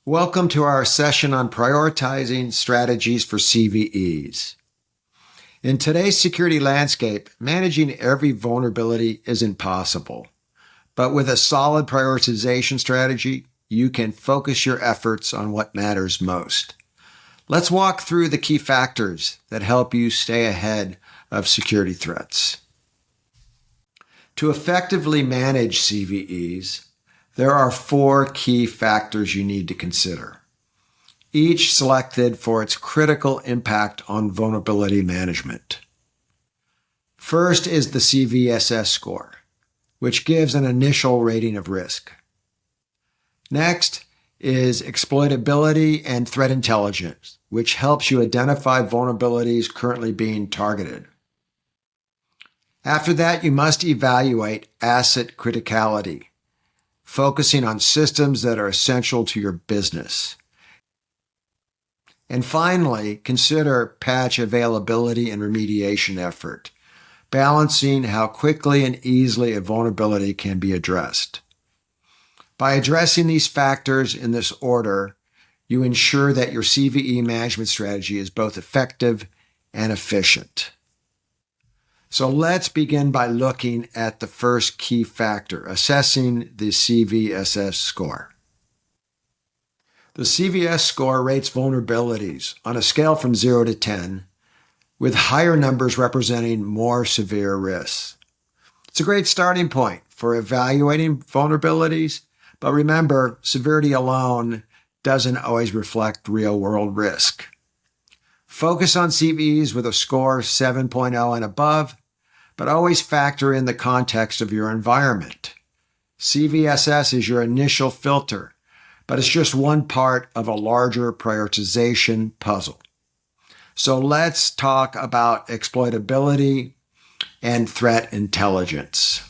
Welcome to our session on prioritizing strategies for CVEs. In today's security landscape, managing every vulnerability isn't possible. But with a solid prioritization strategy, you can focus your efforts on what matters most. Let's walk through the key factors that help you stay ahead of security threats. To effectively manage CVEs, there are 4 key factors you need to consider, each selected for its critical impact on vulnerability management. First is the CVSS Score, which gives an initial rating of risk. Next is Exploitability and Threat Intelligence, which helps you identify vulnerabilities currently being targeted. After that, you must evaluate asset criticality, focusing on systems that are essential to your business. And finally, consider patch availability and remediation effort, balancing how quickly and easily a vulnerability can be addressed. By addressing these factors in this order, you ensure that your CVE management strategy is both effective and efficient. So let's begin by looking at the first key factor, assessing the CVSS score. The CVS score rates vulnerabilities on a scale from 0 to 10, with higher numbers representing more severe risks. It's a great starting point for evaluating vulnerabilities, but remember, severity alone doesn't always reflect real-world risk. Focus on CVEs with a score 7.0 and above, but always factor in the context of your environment. CVSS is your initial filter, but it's just one part of a larger prioritization puzzle. So let's talk about exploitability and threat intelligence.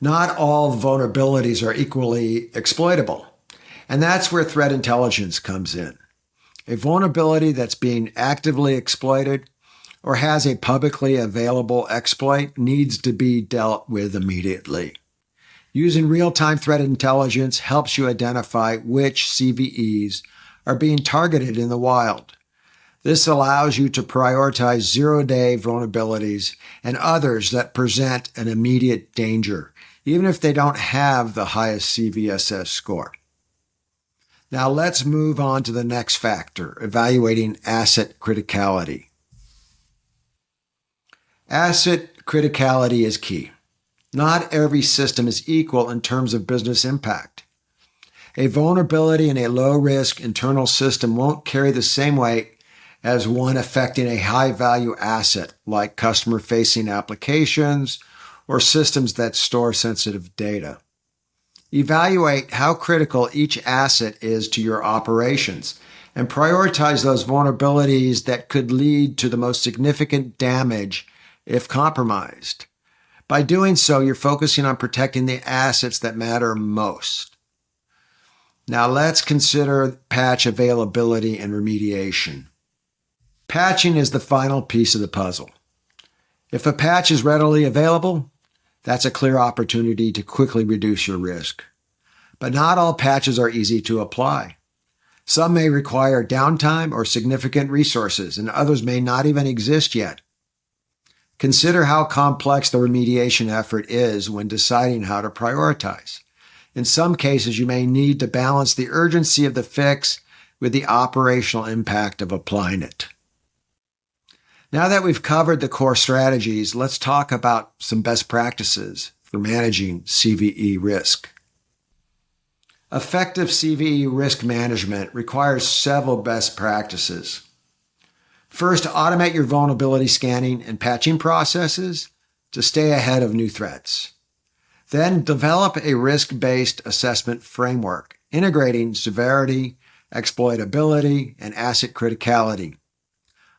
Not all vulnerabilities are equally exploitable, and that's where threat intelligence comes in. A vulnerability that's being actively exploited or has a publicly available exploit needs to be dealt with immediately. Using real-time threat intelligence helps you identify which CVEs are being targeted in the wild. This allows you to prioritize zero-day vulnerabilities and others that present an immediate danger, even if they don't have the highest CVSS score. Now let's move on to the next factor, evaluating asset criticality. Asset criticality is key. Not every system is equal in terms of business impact. A vulnerability in a low-risk internal system won't carry the same weight as one affecting a high-value asset like customer-facing applications or systems that store sensitive data. Evaluate how critical each asset is to your operations and prioritize those vulnerabilities that could lead to the most significant damage if compromised. By doing so, you're focusing on protecting the assets that matter most. Now let's consider patch availability and remediation. Patching is the final piece of the puzzle. If a patch is readily available, that's a clear opportunity to quickly reduce your risk. But not all patches are easy to apply. Some may require downtime or significant resources, and others may not even exist yet. Consider how complex the remediation effort is when deciding how to prioritize. In some cases, you may need to balance the urgency of the fix with the operational impact of applying it. Now that we've covered the core strategies, let's talk about some best practices for managing CVE risk. Effective CVE risk management requires several best practices. First, automate your vulnerability scanning and patching processes to stay ahead of new threats. Then develop a risk-based assessment framework, integrating severity, exploitability, and asset criticality.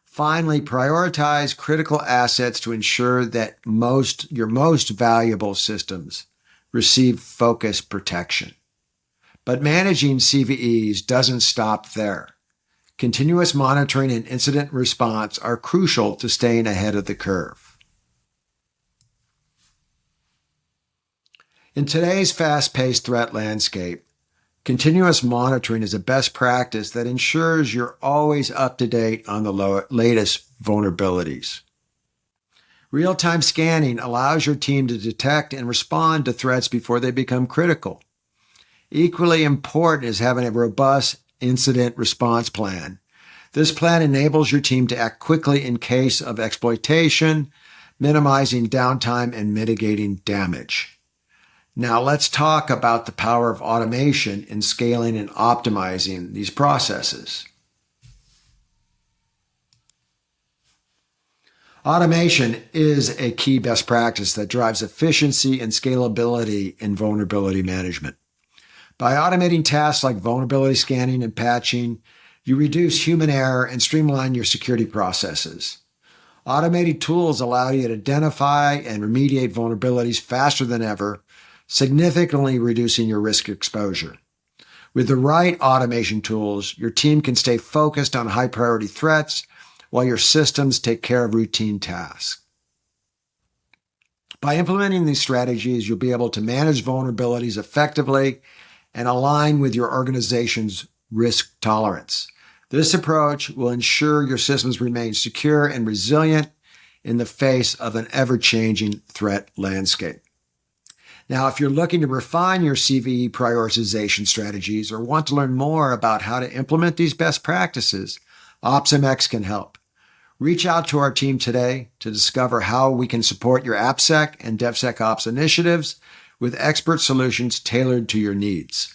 Finally, prioritize critical assets to ensure that your most valuable systems receive focused protection. But managing CVEs doesn't stop there. Continuous monitoring and incident response are crucial to staying ahead of the curve. In today's fast-paced threat landscape, Continuous monitoring is a best practice that ensures you're always up to date on the latest vulnerabilities. Real-time scanning allows your team to detect and respond to threats before they become critical. Equally important is having a robust incident response plan. This plan enables your team to act quickly in case of exploitation, minimizing downtime and mitigating damage. Now let's talk about the power of automation in scaling and optimizing these processes. Automation is a key best practice that drives efficiency and scalability in vulnerability management. By automating tasks like vulnerability scanning and patching, you reduce human error and streamline your security processes. Automated tools allow you to identify and remediate vulnerabilities faster than ever, significantly reducing your risk exposure. With the right automation tools, your team can stay focused on high-priority threats while your systems take care of routine tasks. By implementing these strategies, you'll be able to manage vulnerabilities effectively and align with your organization's risk tolerance. This approach will ensure your systems remain secure and resilient in the face of an ever-changing threat landscape. Now, if you're looking to refine your CVE prioritization strategies or want to learn more about how to implement these best practices, OpsMx can help. Reach out to our team today to discover how we can support your AppSec and DevSecOps initiatives with expert solutions tailored to your needs.